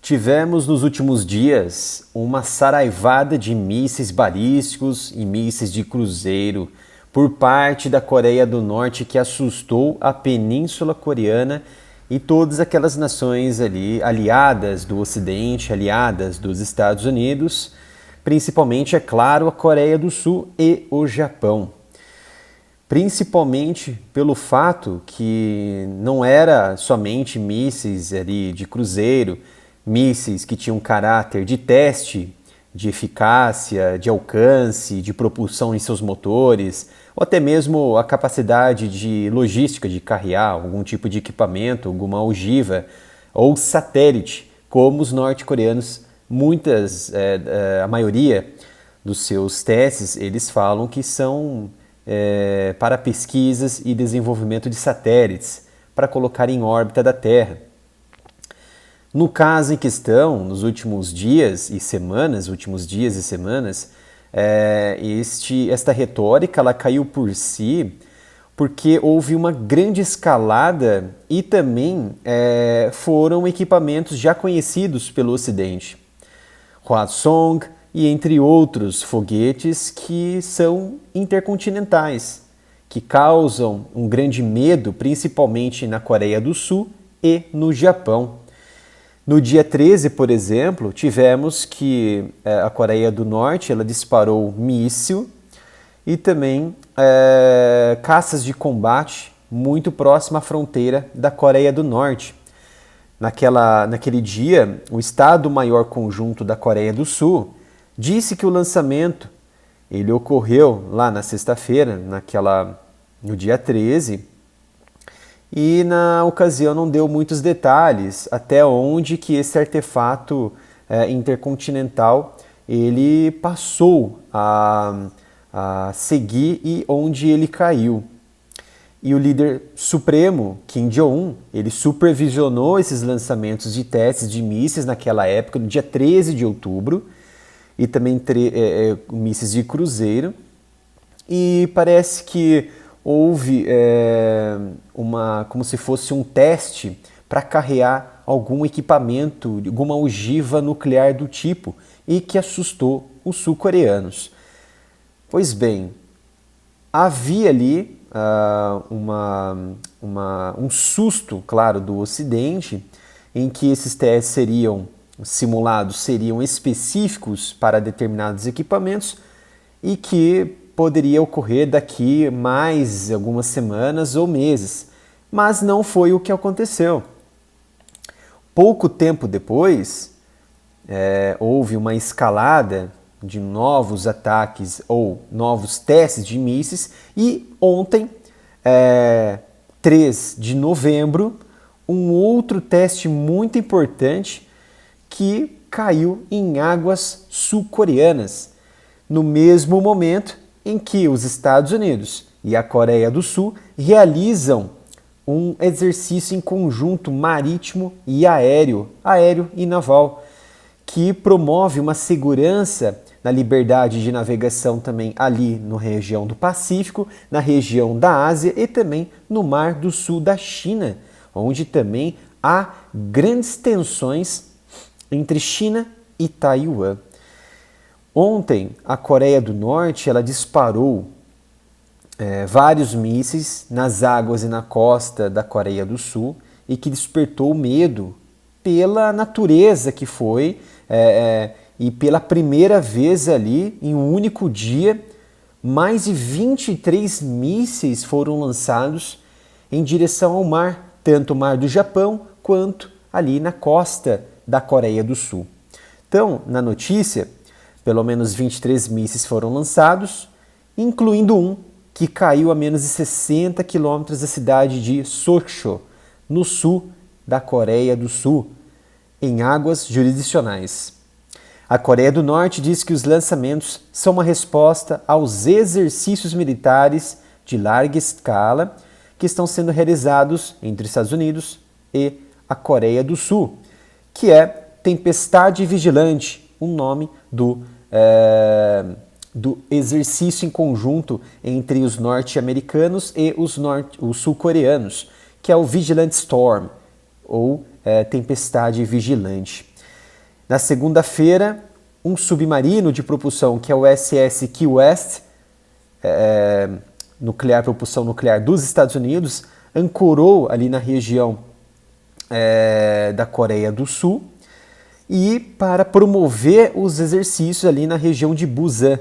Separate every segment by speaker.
Speaker 1: Tivemos nos últimos dias uma saraivada de mísseis balísticos e mísseis de cruzeiro por parte da Coreia do Norte que assustou a Península Coreana e todas aquelas nações ali aliadas do Ocidente, aliadas dos Estados Unidos, principalmente, é claro, a Coreia do Sul e o Japão. Principalmente pelo fato que não era somente mísseis ali de cruzeiro, mísseis que tinham caráter de teste, de eficácia, de alcance, de propulsão em seus motores, ou até mesmo a capacidade de logística de carrear algum tipo de equipamento, alguma ogiva ou satélite, como os norte-coreanos, a maioria dos seus testes, eles falam que são para pesquisas e desenvolvimento de satélites, para colocar em órbita da Terra. No caso em questão, nos últimos dias e semanas, esta retórica ela caiu por si porque houve uma grande escalada e também foram equipamentos já conhecidos pelo Ocidente. Hwasong e entre outros foguetes que são intercontinentais, que causam um grande medo, principalmente na Coreia do Sul e no Japão. No dia 13, por exemplo, tivemos que a Coreia do Norte ela disparou míssil e também caças de combate muito próxima à fronteira da Coreia do Norte. Naquele dia, o Estado-Maior Conjunto da Coreia do Sul disse que o lançamento ele ocorreu lá na sexta-feira, no dia 13, e na ocasião não deu muitos detalhes até onde que esse artefato intercontinental ele passou a seguir e onde ele caiu. E o líder supremo, Kim Jong-un, ele supervisionou esses lançamentos de testes de mísseis naquela época, no dia 13 de outubro, e também mísseis de cruzeiro. E parece que houve como se fosse um teste para carrear algum equipamento, alguma ogiva nuclear do tipo, e que assustou os sul-coreanos. Pois bem, havia ali um susto, claro, do Ocidente, em que esses testes seriam específicos para determinados equipamentos e que poderia ocorrer daqui mais algumas semanas ou meses, mas não foi o que aconteceu. Pouco tempo depois, houve uma escalada de novos ataques ou novos testes de mísseis e ontem, 3 de novembro, um outro teste muito importante que caiu em águas sul-coreanas, no mesmo momento em que os Estados Unidos e a Coreia do Sul realizam um exercício em conjunto marítimo e aéreo e naval, que promove uma segurança na liberdade de navegação também ali na região do Pacífico, na região da Ásia e também no Mar do Sul da China, onde também há grandes tensões entre China e Taiwan. Ontem, a Coreia do Norte ela disparou vários mísseis nas águas e na costa da Coreia do Sul e que despertou medo pela natureza que foi e pela primeira vez ali, em um único dia, mais de 23 mísseis foram lançados em direção ao mar, tanto o mar do Japão quanto ali na costa da Coreia do Sul. Então, na notícia, pelo menos 23 mísseis foram lançados, incluindo um que caiu a menos de 60 quilômetros da cidade de Sokcho, no sul da Coreia do Sul, em águas jurisdicionais. A Coreia do Norte diz que os lançamentos são uma resposta aos exercícios militares de larga escala que estão sendo realizados entre os Estados Unidos e a Coreia do Sul, que é Tempestade Vigilante, o nome do exercício em conjunto entre os norte-americanos e os sul-coreanos, que é o Vigilant Storm, ou Tempestade Vigilante. Na segunda-feira, um submarino de propulsão, que é o SS Key West, propulsão nuclear dos Estados Unidos, ancorou ali na região da Coreia do Sul e para promover os exercícios ali na região de Busan.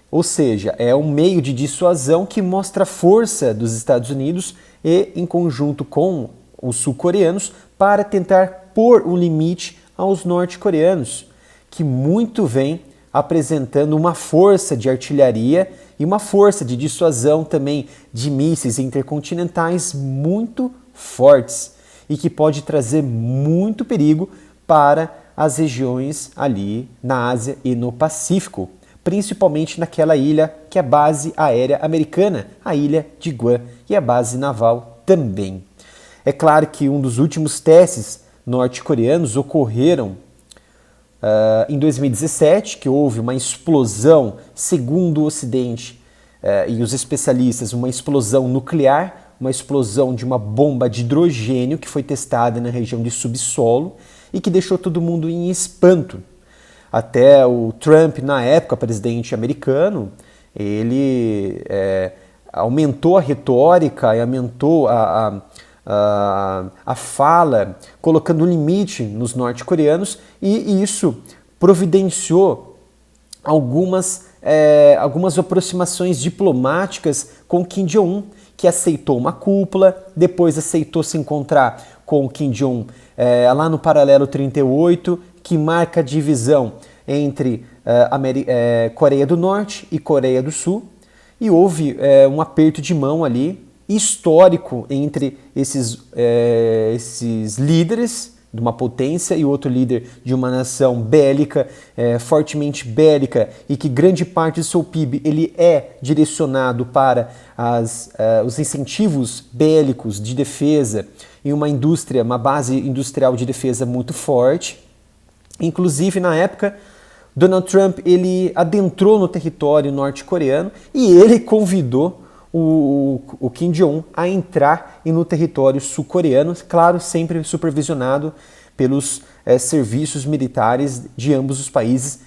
Speaker 1: Ou seja, é um meio de dissuasão que mostra a força dos Estados Unidos e, em conjunto com os sul-coreanos, para tentar pôr um limite aos norte-coreanos, que muito vem apresentando uma força de artilharia e uma força de dissuasão também de mísseis intercontinentais muito fortes e que pode trazer muito perigo para as regiões ali na Ásia e no Pacífico, principalmente naquela ilha que é a base aérea americana, a ilha de Guam, e a base naval também. É claro que um dos últimos testes norte-coreanos ocorreram em 2017, que houve uma explosão, segundo o Ocidente e os especialistas, uma explosão nuclear, uma explosão de uma bomba de hidrogênio que foi testada na região de subsolo e que deixou todo mundo em espanto. Até o Trump, na época, presidente americano, ele aumentou a retórica e aumentou a fala, colocando um limite nos norte-coreanos, e isso providenciou algumas aproximações diplomáticas com Kim Jong-un, que aceitou uma cúpula, depois aceitou se encontrar com Kim Jong lá no paralelo 38, que marca a divisão entre Coreia do Norte e Coreia do Sul, e houve um aperto de mão ali, histórico entre esses líderes de uma potência e outro líder de uma nação bélica, fortemente bélica, e que grande parte do seu PIB ele é direcionado para os incentivos bélicos de defesa e uma base industrial de defesa muito forte. Inclusive, na época, Donald Trump ele adentrou no território norte-coreano e ele convidou o Kim Jong-un a entrar no território sul-coreano, claro, sempre supervisionado pelos serviços militares de ambos os países,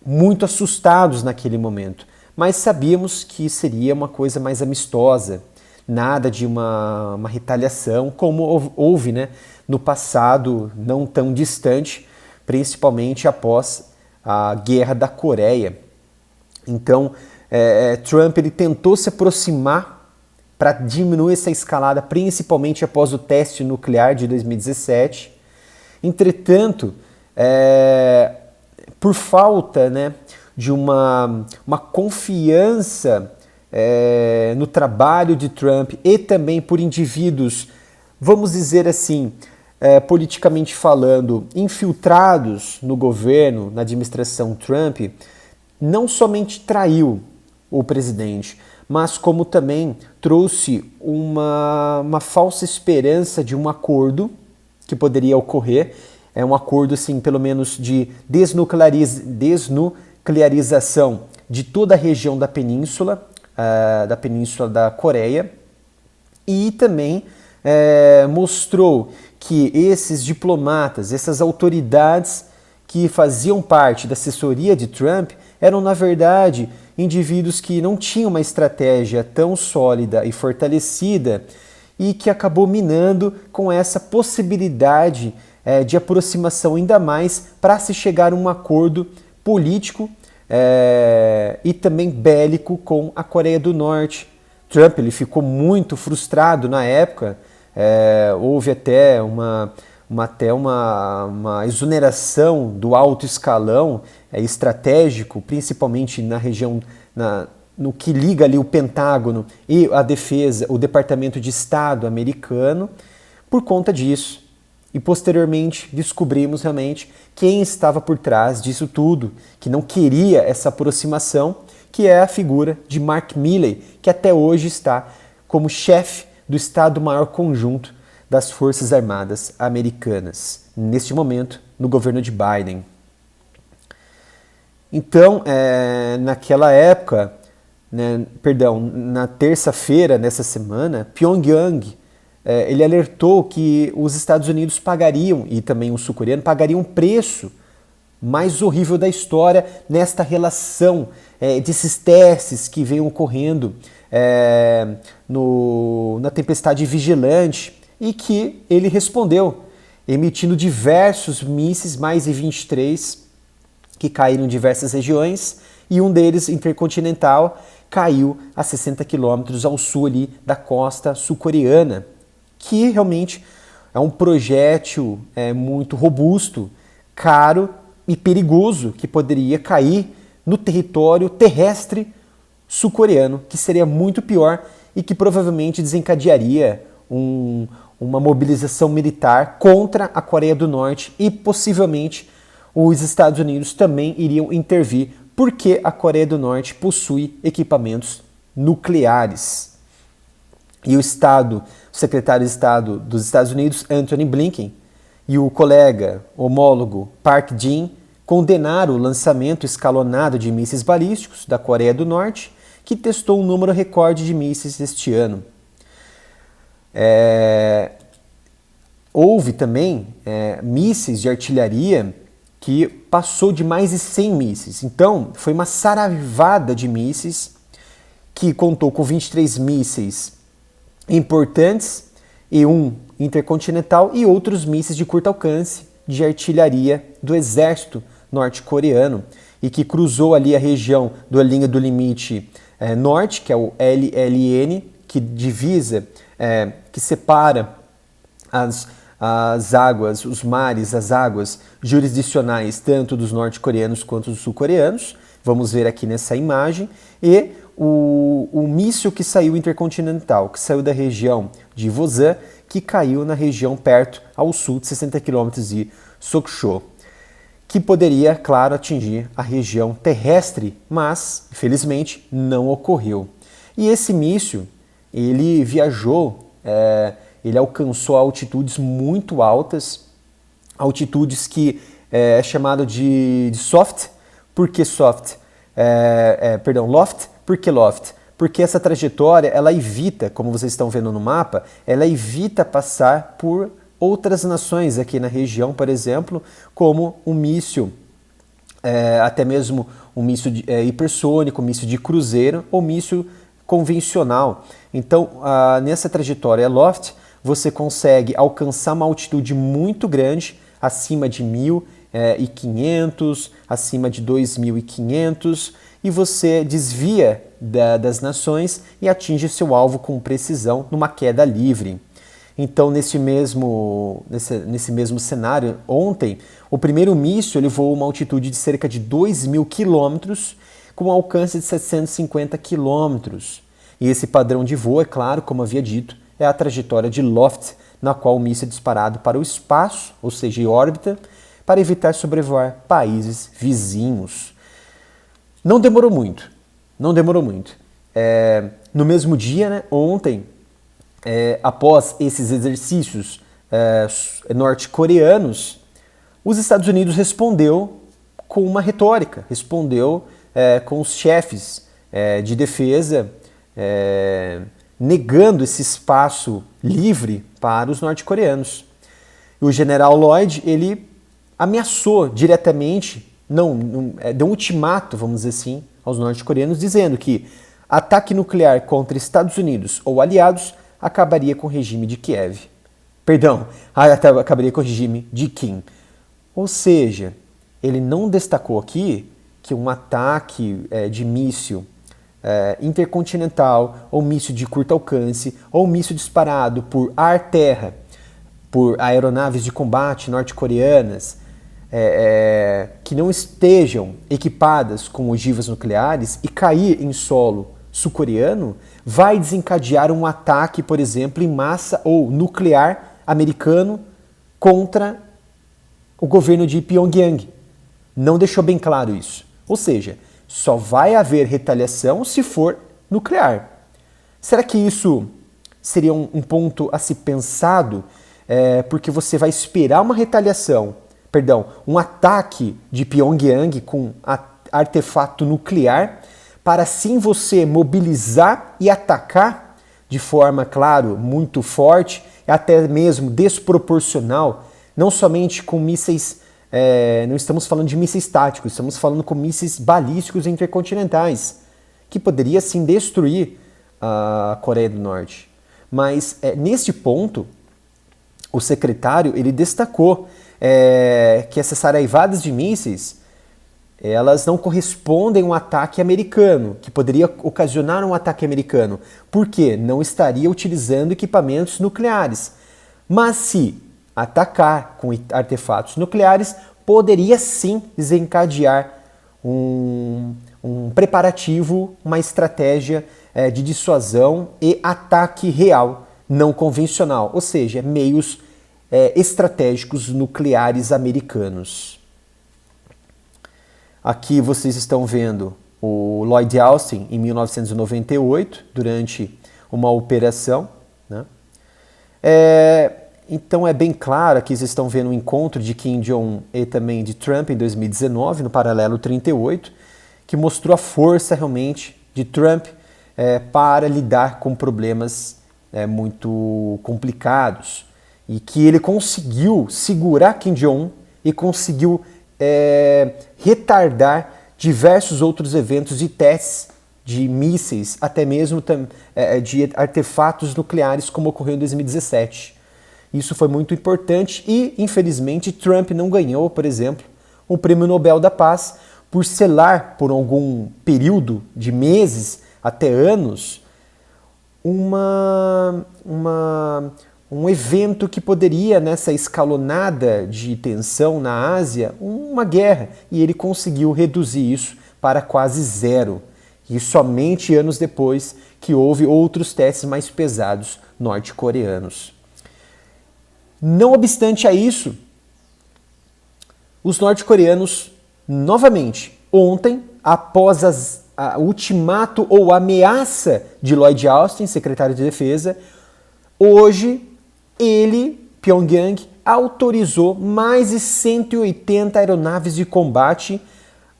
Speaker 1: muito assustados naquele momento. Mas sabíamos que seria uma coisa mais amistosa, nada de uma retaliação, como houve, né, no passado não tão distante, principalmente após a Guerra da Coreia. Então, Trump ele tentou se aproximar para diminuir essa escalada, principalmente após o teste nuclear de 2017. Entretanto, por falta, né, de uma confiança no trabalho de Trump e também por indivíduos, vamos dizer assim, politicamente falando, infiltrados no governo, na administração Trump, não somente traiu o presidente, mas como também trouxe uma falsa esperança de um acordo que poderia ocorrer, um acordo assim, pelo menos de desnuclearização de toda a região da Península da Coreia, e também mostrou que esses diplomatas, essas autoridades que faziam parte da assessoria de Trump eram, na verdade, indivíduos que não tinham uma estratégia tão sólida e fortalecida e que acabou minando com essa possibilidade de aproximação ainda mais para se chegar a um acordo político e também bélico com a Coreia do Norte. Trump ele ficou muito frustrado na época, houve até uma exoneração do alto escalão estratégico, principalmente na região, no que liga ali o Pentágono e a defesa, o Departamento de Estado americano, por conta disso. E posteriormente descobrimos realmente quem estava por trás disso tudo, que não queria essa aproximação, que é a figura de Mark Milley, que até hoje está como chefe do Estado-Maior Conjunto das Forças Armadas Americanas, neste momento no governo de Biden. Então, naquela época, na terça-feira, nessa semana, Pyongyang ele alertou que os Estados Unidos pagariam, e também o sul-coreano, pagariam um preço mais horrível da história nesta relação desses testes que vêm ocorrendo na tempestade vigilante, e que ele respondeu, emitindo diversos mísseis, mais de 23, que caíram em diversas regiões, e um deles, intercontinental, caiu a 60 quilômetros ao sul ali da costa sul-coreana, que realmente é um projétil muito robusto, caro e perigoso, que poderia cair no território terrestre sul-coreano, que seria muito pior e que provavelmente desencadearia uma mobilização militar contra a Coreia do Norte, e possivelmente os Estados Unidos também iriam intervir, porque a Coreia do Norte possui equipamentos nucleares. E o secretário de Estado dos Estados Unidos, Antony Blinken, e o colega homólogo Park Jin condenaram o lançamento escalonado de mísseis balísticos da Coreia do Norte, que testou um número recorde de mísseis este ano. Houve também mísseis de artilharia que passou de mais de 100 mísseis. Então, foi uma saraivada de mísseis que contou com 23 mísseis importantes e um intercontinental e outros mísseis de curto alcance de artilharia do exército norte-coreano, e que cruzou ali a região da linha do limite norte, que é o LLN, que divisa, que separa as águas, os mares, as águas jurisdicionais, tanto dos norte-coreanos quanto dos sul-coreanos. Vamos ver aqui nessa imagem. E o míssil que saiu intercontinental, que saiu da região de Wosan, que caiu na região perto ao sul de 60 km de Sokcho, que poderia, claro, atingir a região terrestre, mas, infelizmente, não ocorreu. E esse míssil, ele viajou, ele alcançou altitudes muito altas, altitudes que é chamado de soft. Por que soft? Loft, por que loft? Porque essa trajetória, ela evita, como vocês estão vendo no mapa, ela evita passar por outras nações aqui na região, por exemplo, como um míssil, até mesmo um míssil hipersônico, um míssil de cruzeiro ou míssil convencional. Então, nessa trajetória loft, você consegue alcançar uma altitude muito grande, acima de 1.500, acima de 2.500, e você desvia das nações e atinge seu alvo com precisão numa queda livre. Então, nesse mesmo cenário, ontem, o primeiro míssil ele voou uma altitude de cerca de 2.000 quilômetros, com um alcance de 750 quilômetros. E esse padrão de voo, é claro, como havia dito, é a trajetória de loft, na qual o míssil é disparado para o espaço, ou seja, em órbita, para evitar sobrevoar países vizinhos. Não demorou muito. No mesmo dia, né, ontem, após esses exercícios norte-coreanos, os Estados Unidos respondeu com uma retórica, respondeu com os chefes de defesa negando esse espaço livre para os norte-coreanos. O general Lloyd, ele ameaçou diretamente, deu um ultimato, vamos dizer assim, aos norte-coreanos, dizendo que ataque nuclear contra Estados Unidos ou aliados acabaria com o regime de Kiev. Acabaria com o regime de Kim. Ou seja, ele não destacou aqui que um ataque de míssil intercontinental, ou míssil de curto alcance, ou míssil disparado por ar-terra, por aeronaves de combate norte-coreanas, que não estejam equipadas com ogivas nucleares e cair em solo sul-coreano, vai desencadear um ataque, por exemplo, em massa ou nuclear americano contra o governo de Pyongyang. Não deixou bem claro isso. Ou seja, só vai haver retaliação se for nuclear. Será que isso seria um ponto a ser pensado? Porque você vai esperar uma retaliação, um ataque de Pyongyang com artefato nuclear, para assim você mobilizar e atacar de forma, claro, muito forte, até mesmo desproporcional, não somente com mísseis não estamos falando de mísseis táticos, estamos falando com mísseis balísticos intercontinentais, que poderia sim destruir a Coreia do Norte. Mas neste ponto, o secretário ele destacou que essas saraivadas de mísseis elas não correspondem a um ataque americano, que poderia ocasionar um ataque americano, porque não estaria utilizando equipamentos nucleares. Mas se atacar com artefatos nucleares, poderia sim desencadear um preparativo, uma estratégia de dissuasão e ataque real, não convencional, ou seja, meios estratégicos nucleares americanos. Aqui vocês estão vendo o Lloyd Austin em 1998, durante uma operação, né? Então é bem claro, aqui vocês estão vendo o encontro de Kim Jong-un e também de Trump em 2019, no paralelo 38, que mostrou a força realmente de Trump para lidar com problemas muito complicados, e que ele conseguiu segurar Kim Jong-un e conseguiu retardar diversos outros eventos e testes de mísseis, até mesmo de artefatos nucleares, como ocorreu em 2017. Isso foi muito importante e, infelizmente, Trump não ganhou, por exemplo, o Prêmio Nobel da Paz por selar, por algum período de meses até anos, um evento que poderia, nessa escalonada de tensão na Ásia, uma guerra, e ele conseguiu reduzir isso para quase zero. E somente anos depois que houve outros testes mais pesados norte-coreanos. Não obstante a isso, os norte-coreanos, novamente, ontem, após a ultimato ou ameaça de Lloyd Austin, secretário de Defesa, hoje Pyongyang, autorizou mais de 180 aeronaves de combate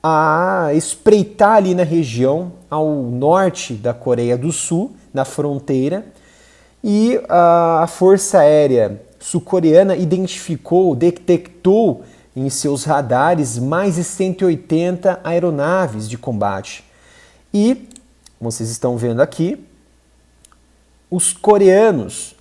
Speaker 1: a espreitar ali na região ao norte da Coreia do Sul, na fronteira, e a Força Aérea Sul-Coreana detectou em seus radares mais de 180 aeronaves de combate. E, como vocês estão vendo aqui, os sul-coreanos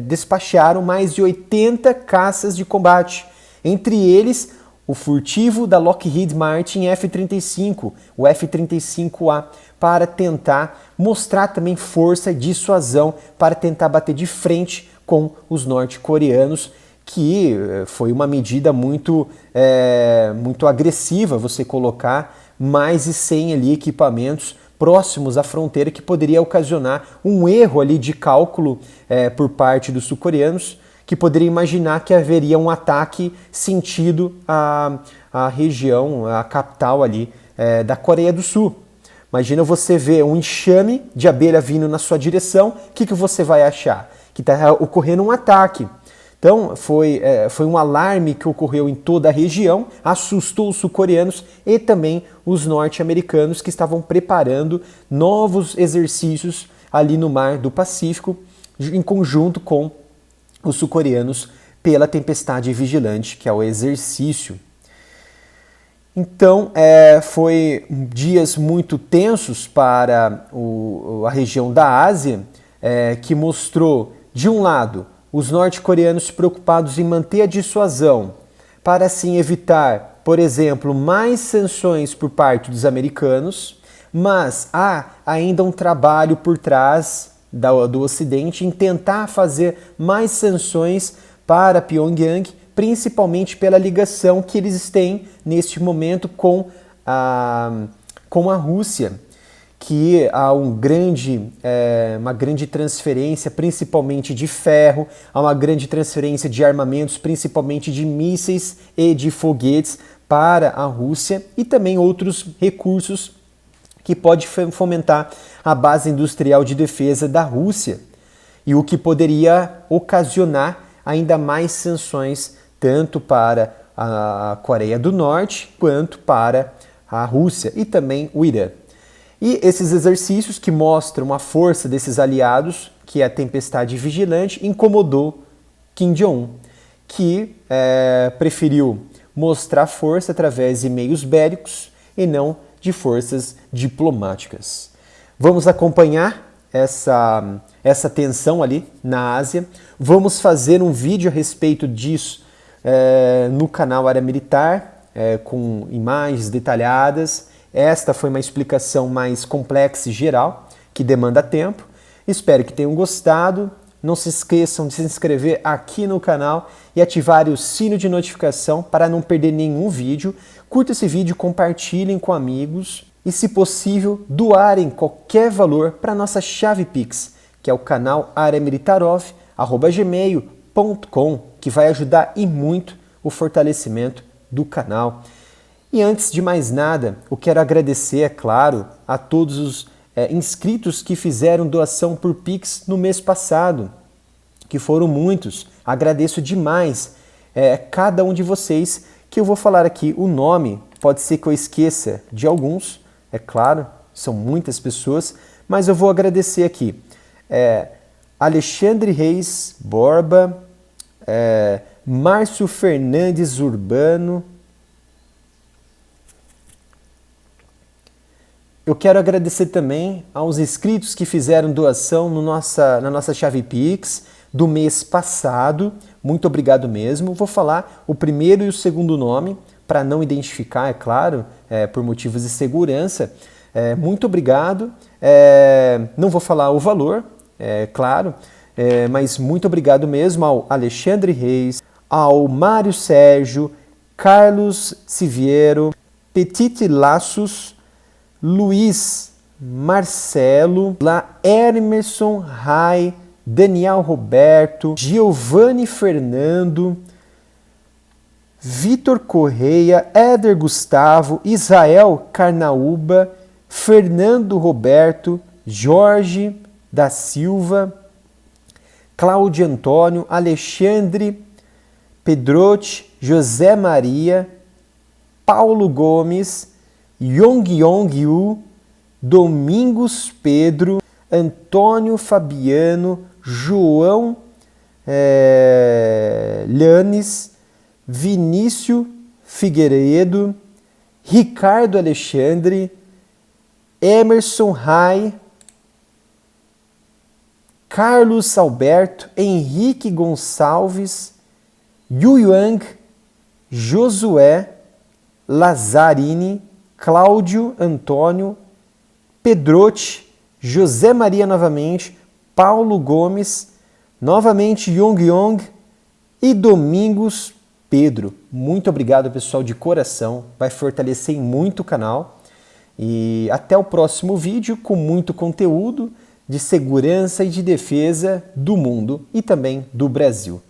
Speaker 1: despacharam mais de 80 caças de combate, entre eles o furtivo da Lockheed Martin F-35, o F-35A, para tentar mostrar também força e dissuasão, para tentar bater de frente com os norte-coreanos, que foi uma medida muito agressiva, você colocar mais de 100 ali equipamentos próximos à fronteira, que poderia ocasionar um erro ali de cálculo por parte dos sul-coreanos, que poderia imaginar que haveria um ataque sentido à região, à capital ali da Coreia do Sul. Imagina você ver um enxame de abelha vindo na sua direção, o que você vai achar? Que está ocorrendo um ataque. Então, foi um alarme que ocorreu em toda a região, assustou os sul-coreanos e também os norte-americanos, que estavam preparando novos exercícios ali no Mar do Pacífico, em conjunto com os sul-coreanos, pela tempestade vigilante, que é o exercício. Então, foi dias muito tensos para a região da Ásia, que mostrou, de um lado, os norte-coreanos preocupados em manter a dissuasão, para assim evitar, por exemplo, mais sanções por parte dos americanos, mas há ainda um trabalho por trás do Ocidente em tentar fazer mais sanções para Pyongyang, principalmente pela ligação que eles têm neste momento com a Rússia, que há uma grande transferência, principalmente de ferro, há uma grande transferência de armamentos, principalmente de mísseis e de foguetes para a Rússia, e também outros recursos que pode fomentar a base industrial de defesa da Rússia, e o que poderia ocasionar ainda mais sanções tanto para a Coreia do Norte quanto para a Rússia e também o Irã. E esses exercícios que mostram a força desses aliados, que é a tempestade vigilante, incomodou Kim Jong-un, que preferiu mostrar força através de meios bélicos e não de forças diplomáticas. Vamos acompanhar essa tensão ali na Ásia. Vamos fazer um vídeo a respeito disso no canal Área Militar, com imagens detalhadas. Esta foi uma explicação mais complexa e geral, que demanda tempo. Espero que tenham gostado. Não se esqueçam de se inscrever aqui no canal e ativar o sino de notificação para não perder nenhum vídeo. Curta esse vídeo, compartilhem com amigos e, se possível, doarem qualquer valor para a nossa chave Pix, que é o canal areamilitarov@gmail.com, que vai ajudar e muito o fortalecimento do canal. E antes de mais nada, eu quero agradecer, é claro, a todos os inscritos que fizeram doação por Pix no mês passado, que foram muitos. Agradeço demais cada um de vocês, que eu vou falar aqui o nome. Pode ser que eu esqueça de alguns, é claro, são muitas pessoas, mas eu vou agradecer aqui. Alexandre Reis Borba, Márcio Fernandes Urbano. Eu quero agradecer também aos inscritos que fizeram doação na nossa chave Pix do mês passado. Muito obrigado mesmo. Vou falar o primeiro e o segundo nome, para não identificar, é claro, por motivos de segurança. Muito obrigado. Não vou falar o valor, claro, mas muito obrigado mesmo ao Alexandre Reis, ao Mário Sérgio, Carlos Siviero, Petit Laços, Luiz Marcelo, Emerson Rai, Daniel Roberto, Giovanni Fernando, Vitor Correia, Éder Gustavo, Israel Carnaúba, Fernando Roberto, Jorge da Silva, Cláudio Antônio, Alexandre Pedrotti, José Maria, Paulo Gomes, Yong-Yong-Yu, Domingos Pedro, Antônio Fabiano, João Llanes, Vinícius Figueiredo, Ricardo Alexandre, Emerson Rai, Carlos Alberto, Henrique Gonçalves, Yu Yang, Josué Lazzarini, Cláudio Antônio, Pedrotti, José Maria novamente, Paulo Gomes, novamente Yong e Domingos Pedro. Muito obrigado, pessoal, de coração. Vai fortalecer muito o canal. E até o próximo vídeo com muito conteúdo de segurança e de defesa do mundo e também do Brasil.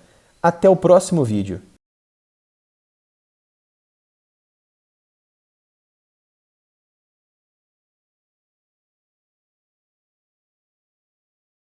Speaker 1: Até o próximo vídeo.